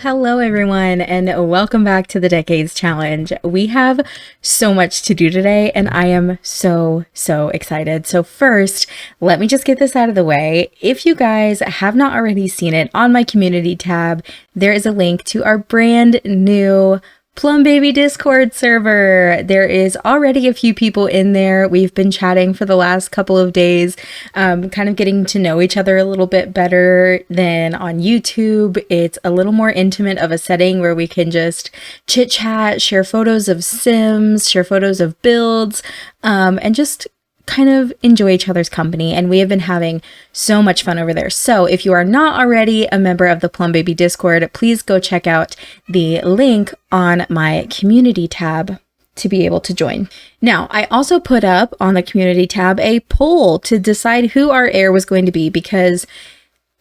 Hello everyone, and welcome back to the Decades Challenge. We have so much to do today, and I am so excited. So first, let me just get this out of the way. If you guys have not already seen it, on my community tab, there is a link to our brand new plumbaby Discord server. There is already a few people in there. We've been chatting for the last couple of days, kind of getting to know each other a little bit better than on YouTube. It's a little more intimate of a setting where we can just chit chat, share photos of Sims, share photos of builds, and just kind of enjoy each other's company. And we have been having so much fun over there. So if you are not already a member of the plumbaby Discord, please go check out the link on my community tab to be able to join. Now, I also put up on the community tab a poll to decide who our heir was going to be, because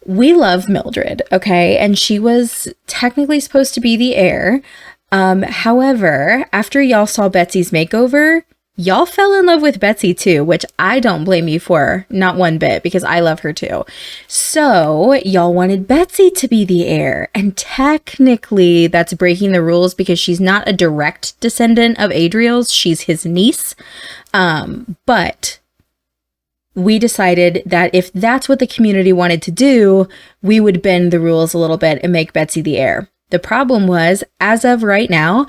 we love Mildred, okay? And she was technically supposed to be the heir. However, after y'all saw Betsy's makeover, y'all fell in love with Betsy too, which I don't blame you for, not one bit, because I love her too. So y'all wanted Betsy to be the heir, and technically that's breaking the rules because she's not a direct descendant of Adriel's, she's his niece. But we decided that if that's what the community wanted to do, we would bend the rules a little bit and make Betsy the heir. The problem was, as of right now,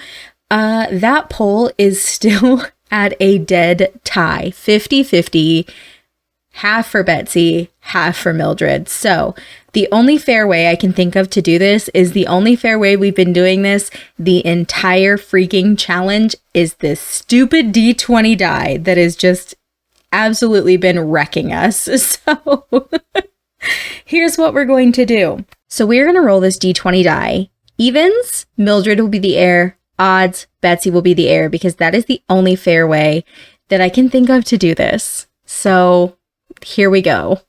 that poll is still at a dead tie, 50-50, half for Betsy, half for Mildred. So the only fair way I can think of to do this is the only fair way we've been doing this the entire freaking challenge is this stupid D20 die that has just absolutely been wrecking us. So here's what we're going to do. So we're going to roll this D20 die. Evens, Mildred will be the heir. Odds, Betsy will be the heir, because that is the only fair way that I can think of to do this. So here we go.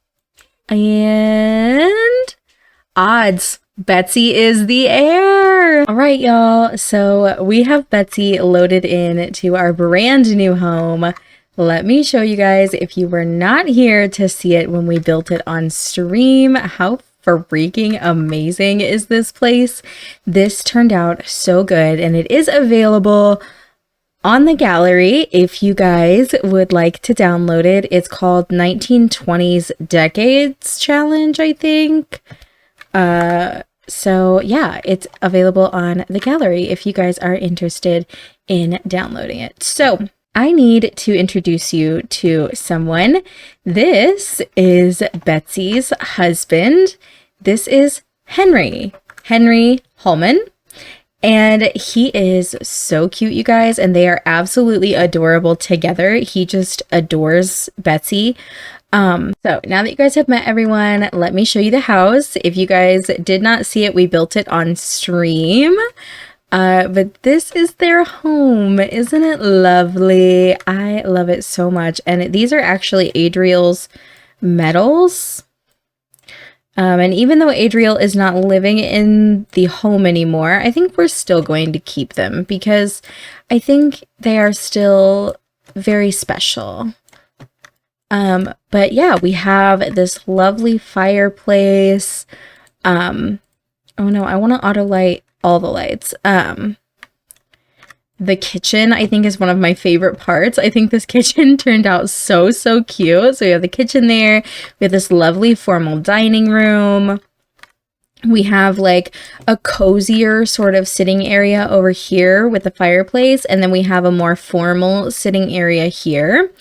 And odds, Betsy is the heir. All right, y'all. So we have Betsy loaded in to our brand new home. Let me show you guys, if you were not here to see it when we built it on stream, how freaking amazing is this place. This turned out so good, and it is available on the gallery if you guys would like to download it. It's called 1920s Decades Challenge, I think. So yeah, it's available on the gallery if you guys are interested in downloading it. So I need to introduce you to someone. This is Betsy's husband. This is Henry Holman. And he is so cute, you guys, and they are absolutely adorable together. He just adores Betsy. So now that you guys have met everyone, let me show you the house. If you guys did not see it, we built it on stream. But this is their home. Isn't it lovely? I love it so much. And these are actually Adriel's medals. And even though Adriel is not living in the home anymore, I think we're still going to keep them because I think they are still very special. But yeah, we have this lovely fireplace. Oh no, I want to auto light all the lights. The kitchen, I think, is one of my favorite parts. I think this kitchen turned out so cute. So we have the kitchen there. We have this lovely formal dining room. We have like a cozier sort of sitting area over here with the fireplace. And then we have a more formal sitting area here.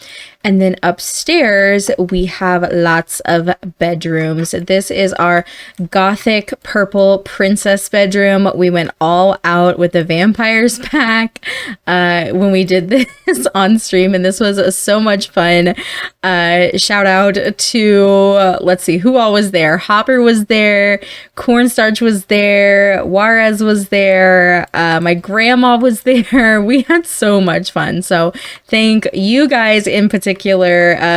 And then upstairs, we have lots of bedrooms. This is our gothic purple princess bedroom. We went all out with the vampires pack when we did this on stream, and this was so much fun. Shout out to, let's see, who all was there? Hopper was there, Cornstarch was there, Juarez was there, my grandma was there. We had so much fun. So thank you guys in particular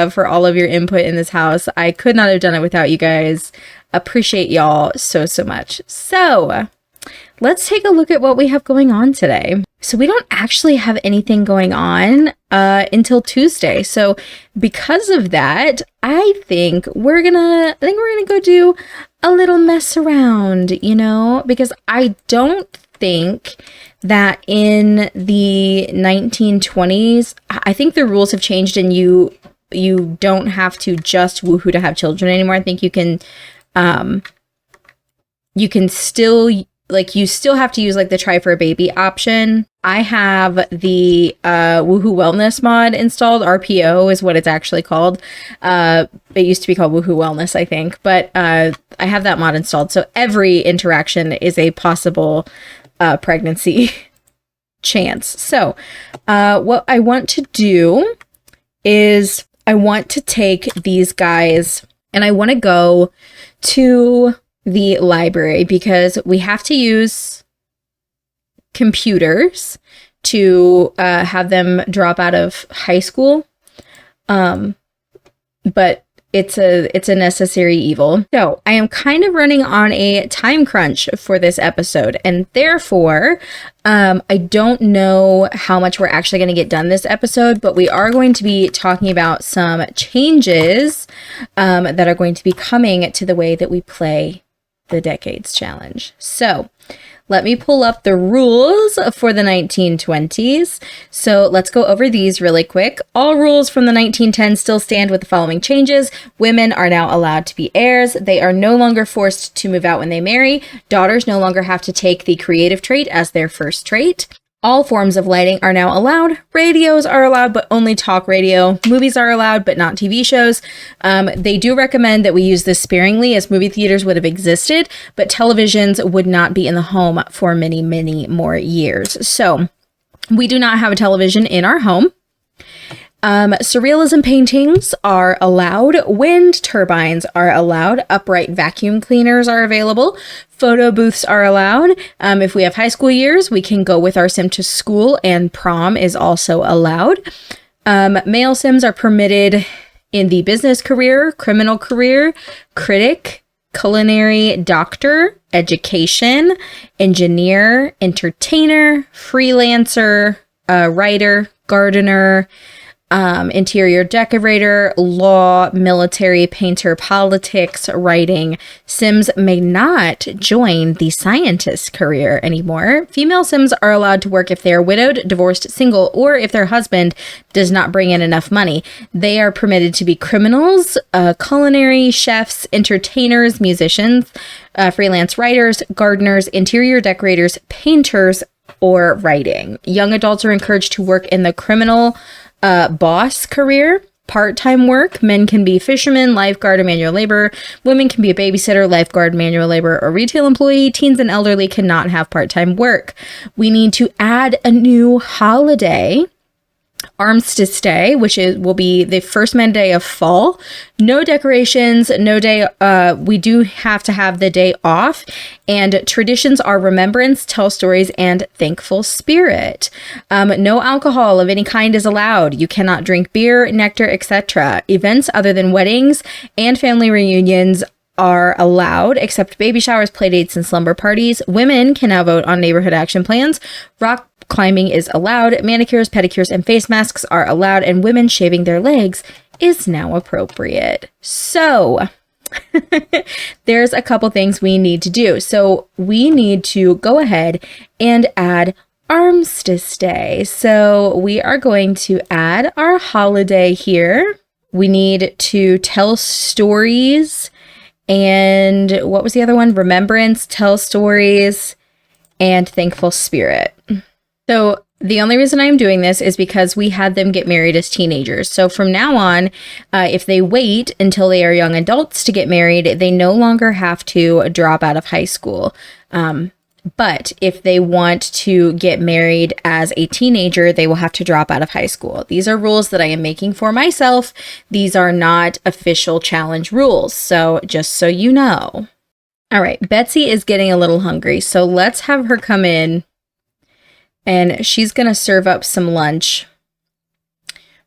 for all of your input in this house. I could not have done it without you guys. Appreciate y'all so much. So let's take a look at what we have going on today. So we don't actually have anything going on until Tuesday. So because of that, I think we're gonna go do a little mess around, you know, because I don't think that in the 1920s, I think the rules have changed and you don't have to just woohoo to have children anymore. I think you can still, like, you still have to use like the try for a baby option. I have the Woohoo Wellness mod installed. RPO is what it's actually called. It used to be called Woohoo Wellness, I think, but I have that mod installed. So every interaction is a possible pregnancy chance. So what I want to do is I want to take these guys and I want to go to the library because we have to use computers to have them drop out of high school. But it's a necessary evil. So I am kind of running on a time crunch for this episode, and therefore I don't know how much we're actually going to get done this episode, but we are going to be talking about some changes that are going to be coming to the way that we play the Decades Challenge. So let me pull up the rules for the 1920s. So let's go over these really quick. All rules from the 1910s still stand with the following changes. Women are now allowed to be heirs. They are no longer forced to move out when they marry. Daughters no longer have to take the creative trait as their first trait. All forms of lighting are now allowed. Radios are allowed, but only talk radio. Movies are allowed, but not TV shows. They do recommend that we use this sparingly, as movie theaters would have existed, but televisions would not be in the home for many, many more years. So we do not have a television in our home. Surrealism paintings are allowed. Wind turbines are allowed. Upright vacuum cleaners are available. Photo booths are allowed. If we have high school years, we can go with our sim to school, and prom is also allowed. Male sims are permitted in the business career, criminal career, critic, culinary, doctor, education, engineer, entertainer, freelancer, writer, gardener, interior decorator, law, military, painter, politics, writing. Sims may not join the scientist career anymore. Female Sims are allowed to work if they are widowed, divorced, single, or if their husband does not bring in enough money. They are permitted to be criminals, culinary, chefs, entertainers, musicians, freelance writers, gardeners, interior decorators, painters, or writing. Young adults are encouraged to work in the criminal boss career. Part-time work. Men can be fishermen, lifeguard, or manual labor. Women can be a babysitter, lifeguard, manual labor, or retail employee. Teens and elderly cannot have part-time work. We need to add a new holiday, Armistice Day, which will be the first Monday of fall. No decorations, no day. We do have to have the day off, and traditions are remembrance, tell stories, and thankful spirit. No alcohol of any kind is allowed. You cannot drink beer, nectar, etc. Events other than weddings and family reunions are allowed, except baby showers, playdates, and slumber parties. Women can now vote on neighborhood action plans. Rock climbing is allowed. Manicures, pedicures, and face masks are allowed, and women shaving their legs is now appropriate. So there's a couple things we need to do. So we need to go ahead and add Armistice Day. So we are going to add our holiday here. We need to tell stories. And what was the other one? Remembrance, tell stories, and thankful spirit. So the only reason I'm doing this is because we had them get married as teenagers. So from now on, if they wait until they are young adults to get married, they no longer have to drop out of high school. But if they want to get married as a teenager, they will have to drop out of high school. These are rules that I am making for myself. These are not official challenge rules. So just so you know. All right, Betsy is getting a little hungry. So let's have her come in and she's going to serve up some lunch.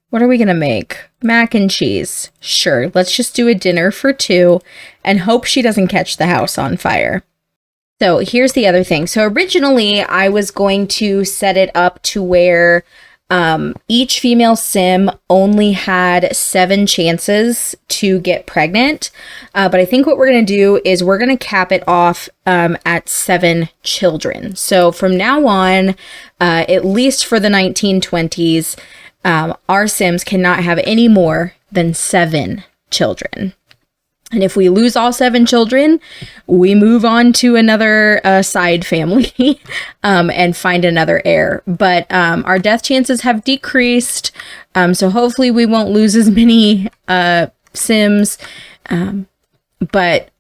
What are we going to make? Mac and cheese. Sure, let's just do a dinner for two and hope she doesn't catch the house on fire. So here's the other thing. So originally I was going to set it up to where Each female sim only had 7 chances to get pregnant. But I think what we're going to do is we're going to cap it off at 7 children. So from now on, at least for the 1920s, our sims cannot have any more than 7 children. And if we lose all 7 children, we move on to another side family and find another heir. But our death chances have decreased. So hopefully we won't lose as many sims. But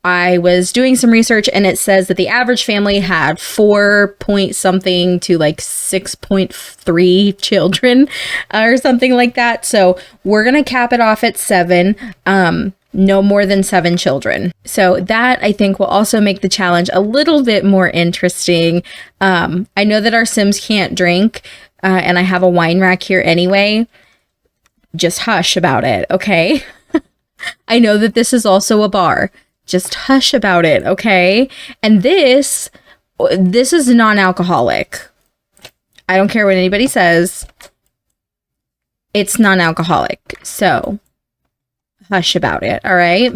I was doing some research and it says that the average family had 4 point something to like 6.3 children or something like that. So we're going to cap it off at 7. No more than 7 children. So that I think will also make the challenge a little bit more interesting. I know that our sims can't drink and I have a wine rack here anyway. Just hush about it, okay? I know that this is also a bar. Just hush about it, okay? And this is non-alcoholic. I don't care what anybody says. It's non-alcoholic. So hush about it, all right?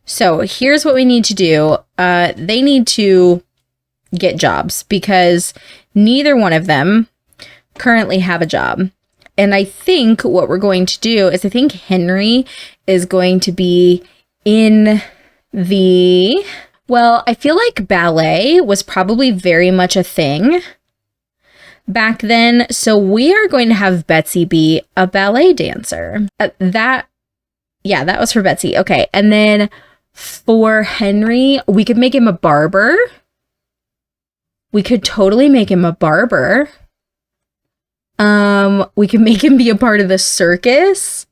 So here's what we need to do. They need to get jobs because neither one of them currently have a job. And I think what we're going to do is I think Henry is going to be in the... Well, I feel like ballet was probably very much a thing back then. So we are going to have Betsy be a ballet dancer. Yeah, that was for Betsy. Okay. And then for Henry, we could make him a barber. We could totally make him a barber. We could make him be a part of the circus.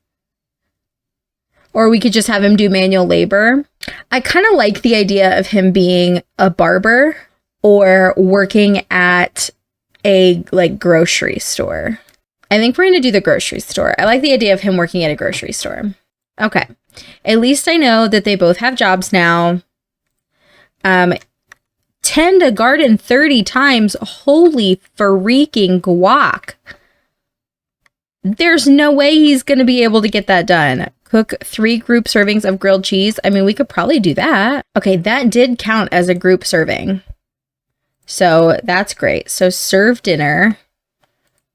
Or we could just have him do manual labor. I kind of like the idea of him being a barber or working at a like grocery store. I think we're going to do the grocery store. I like the idea of him working at a grocery store. Okay. At least I know that they both have jobs now. Tend a garden 30 times. Holy freaking guac. There's no way he's going to be able to get that done. Cook 3 group servings of grilled cheese. I mean, we could probably do that. Okay, that did count as a group serving. So that's great. So serve dinner,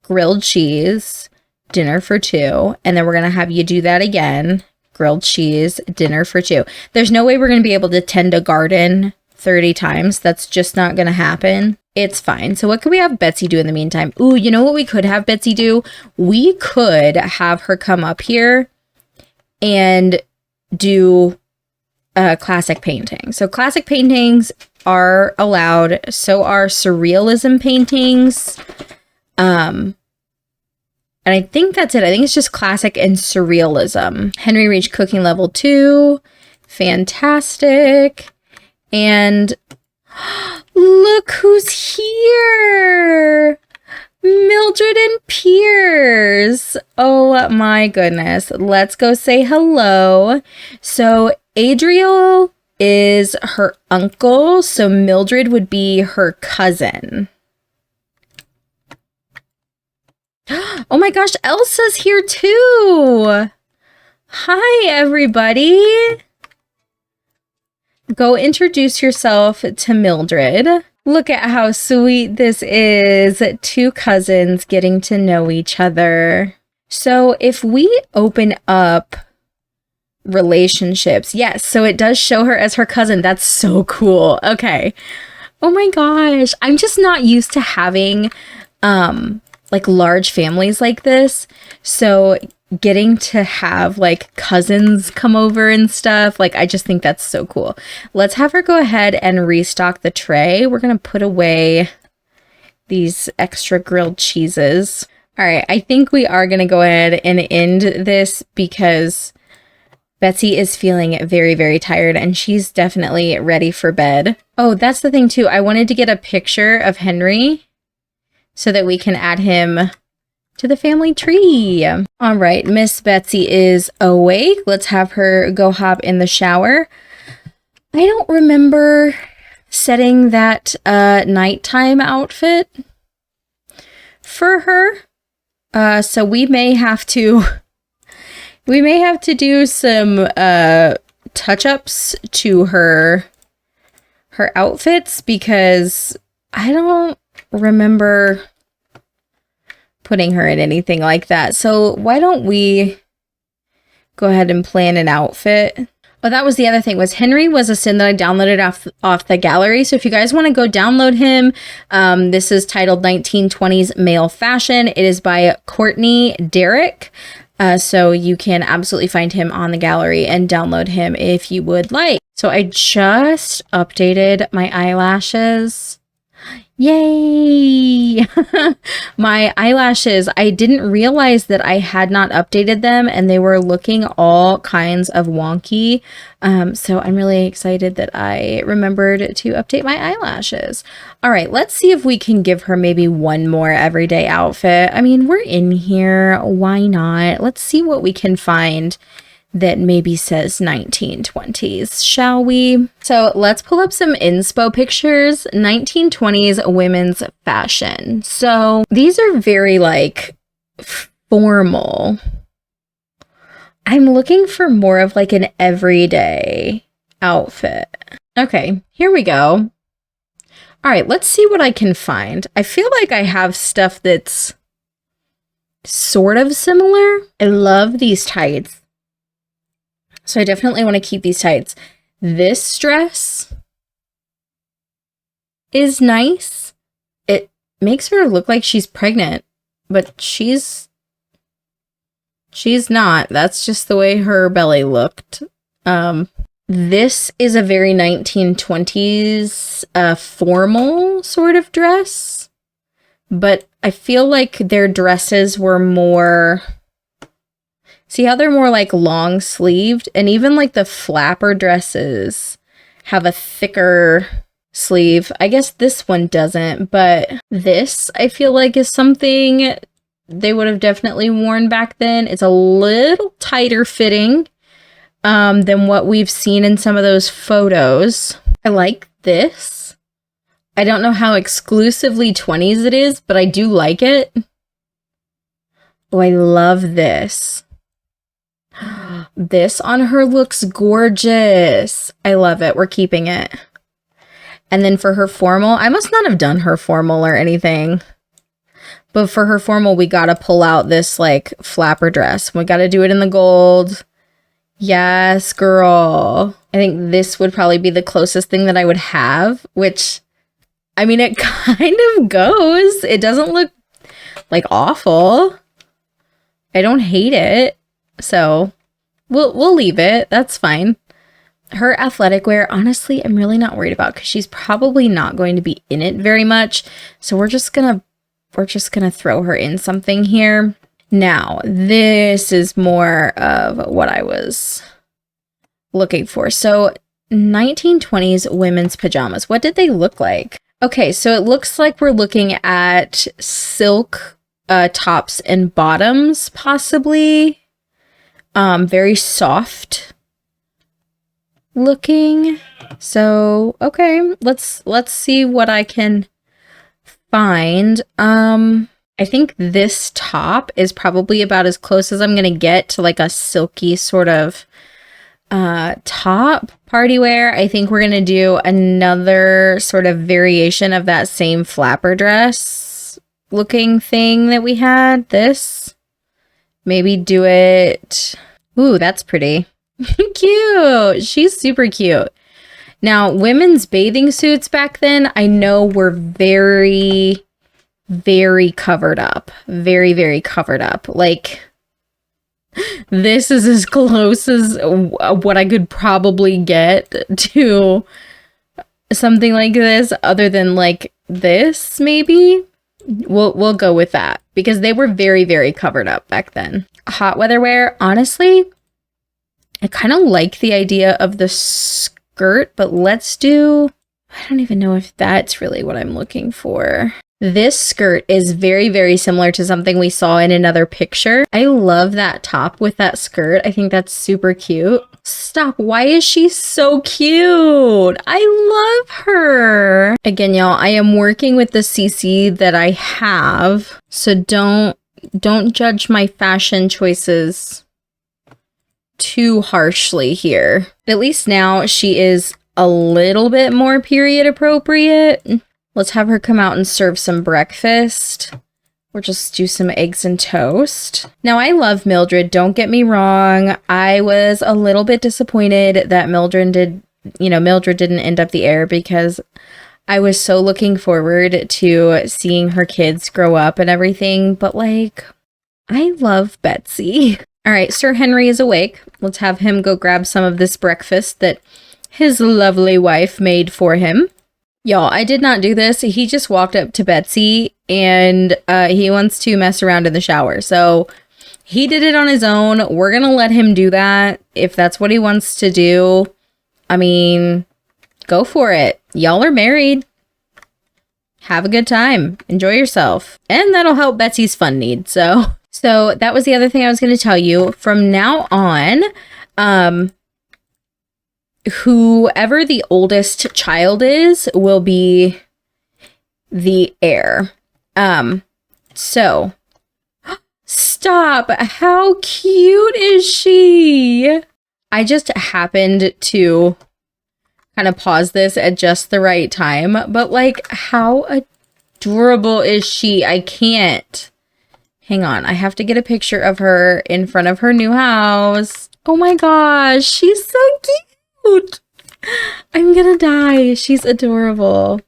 grilled cheese, dinner for 2. And then we're going to have you do that again. Grilled cheese, dinner for 2. There's no way we're going to be able to tend a garden 30 times. That's just not going to happen. It's fine. So what could we have Betsy do in the meantime? Ooh, you know what we could have Betsy do? We could have her come up here and do classic painting. So classic paintings are allowed. So are surrealism paintings. And I think that's it. I think it's just classic and surrealism. Henry reached cooking level 2. Fantastic. And look who's here. Mildred and Piers. Oh my goodness. Let's go say hello. So Adriel is her uncle. So Mildred would be her cousin. Oh my gosh, Elsa's here too. Hi, everybody. Go introduce yourself to Mildred. Look at how sweet this is. 2 cousins getting to know each other. So if we open up relationships, yes, so it does show her as her cousin. That's so cool. Okay. Oh my gosh. I'm just not used to having, like large families like this. So getting to have like cousins come over and stuff, like I just think that's so cool. Let's have her go ahead and restock the tray. We're going to put away these extra grilled cheeses. All right, I think we are going to go ahead and end this because Betsy is feeling very, very tired and she's definitely ready for bed. Oh, that's the thing too. I wanted to get a picture of Henry so that we can add him to the family tree. All right, Miss Betsy is awake. Let's have her go hop in the shower. I don't remember setting that nighttime outfit for her. So we may have to do some touch-ups to her outfits, because I don't remember putting her in anything like that. So why don't we go ahead and plan an outfit? Oh, that was the other thing, was Henry was a sin that I downloaded off the gallery. So if you guys want to go download him, this is titled 1920s Male Fashion. It is by Courtney Derrick. So you can absolutely find him on the gallery and download him if you would like. So I just updated my eyelashes. Yay! My eyelashes, I didn't realize that I had not updated them and they were looking all kinds of wonky. So I'm really excited that I remembered to update my eyelashes. All right, let's see if we can give her maybe one more everyday outfit. I mean, we're in here, why not? Let's see what we can find that maybe says 1920s, shall we? So let's pull up some inspo pictures. 1920s women's fashion. So these are very like formal. I'm looking for more of like an everyday outfit. Okay, here we go. All right, let's see what I can find. I feel like I have stuff that's sort of similar. I love these tights. So I definitely want to keep these tights. This dress is nice. It makes her look like she's pregnant, but she's not. That's just the way her belly looked. This is a very 1920s formal sort of dress, but I feel like their dresses were more... See how they're more like long sleeved, and even like the flapper dresses have a thicker sleeve. I guess this one doesn't, but this I feel like is something they would have definitely worn back then. It's a little tighter fitting than what we've seen in some of those photos. I like this. I don't know how exclusively 20s it is, but I do like it. Oh, I love this. This on her looks gorgeous. I love it. We're keeping it. And then for her formal, I must not have done her formal or anything. But for her formal, we got to pull out this like flapper dress. We got to do it in the gold. Yes, girl. I think this would probably be the closest thing that I would have, which, I mean, it kind of goes. It doesn't look like awful. I don't hate it. So we'll leave it. That's fine. Her athletic wear, honestly, I'm really not worried about because she's probably not going to be in it very much. So we're just gonna throw her in something here. Now, this is more of what I was looking for. So 1920s women's pajamas. What did they look like? Okay, so it looks like we're looking at silk tops and bottoms, possibly. Very soft looking. So, okay, let's see what I can find. I think this top is probably about as close as I'm gonna get to like a silky sort of top party wear. I think we're gonna do another sort of variation of that same flapper dress looking thing that we had. This. Maybe do it. Ooh, that's pretty. Cute. She's super cute. Now, women's bathing suits back then, I know were very, very covered up. Very, very covered up. Like, this is as close as what I could probably get to something like this, other than like this, maybe. We'll go with that because they were very, very covered up back then. Hot weather wear, honestly, I kind of like the idea of the skirt, but let's do, I don't even know if that's really what I'm looking for. This skirt is very, very similar to something we saw in another picture. I love that top with that skirt. I think that's super cute. Stop. Why is she so cute? I love her. Again, y'all, I am working with the CC that I have, so don't don't judge my fashion choices too harshly here. At least now she is a little bit more period appropriate. Let's have her come out and serve some breakfast. Or just do some eggs and toast. Now, I love Mildred, don't get me wrong. I was a little bit disappointed that Mildred didn't end up the heir, because I was so looking forward to seeing her kids grow up and everything. But like, I love Betsy. All right, Sir Henry is awake. Let's have him go grab some of this breakfast that his lovely wife made for him. Y'all, I did not do this. He just walked up to Betsy and he wants to mess around in the shower. So he did it on his own. We're going to let him do that. If that's what he wants to do, I mean, go for it. Y'all are married. Have a good time. Enjoy yourself. And that'll help Betsy's fun need. So that was the other thing I was going to tell you. From now on, whoever the oldest child is will be the heir. So stop. How cute is she? I just happened to kind of pause this at just the right time, but like, how adorable is she? I can't. Hang on. I have to get a picture of her in front of her new house. Oh my gosh, she's so cute. I'm gonna die. She's adorable.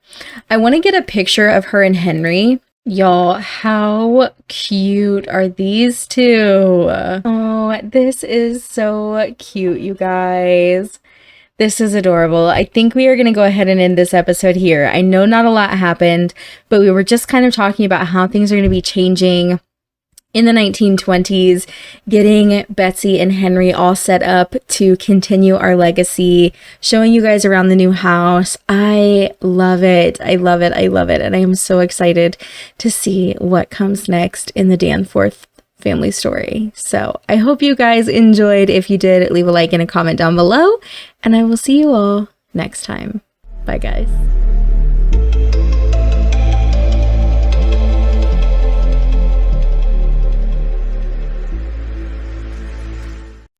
I want to get a picture of her and Henry. Y'all, how cute are these two? Oh, this is so cute, you guys. This is adorable. I think we are going to go ahead and end this episode here. I know not a lot happened, but we were just kind of talking about how things are going to be changing in the 1920s, getting Betsy and Henry all set up to continue our legacy, showing you guys around the new house. I love it. I love it. I love it. And I am so excited to see what comes next in the Danforth family story. So I hope you guys enjoyed. If you did, leave a like and a comment down below, and I will see you all next time. Bye, guys.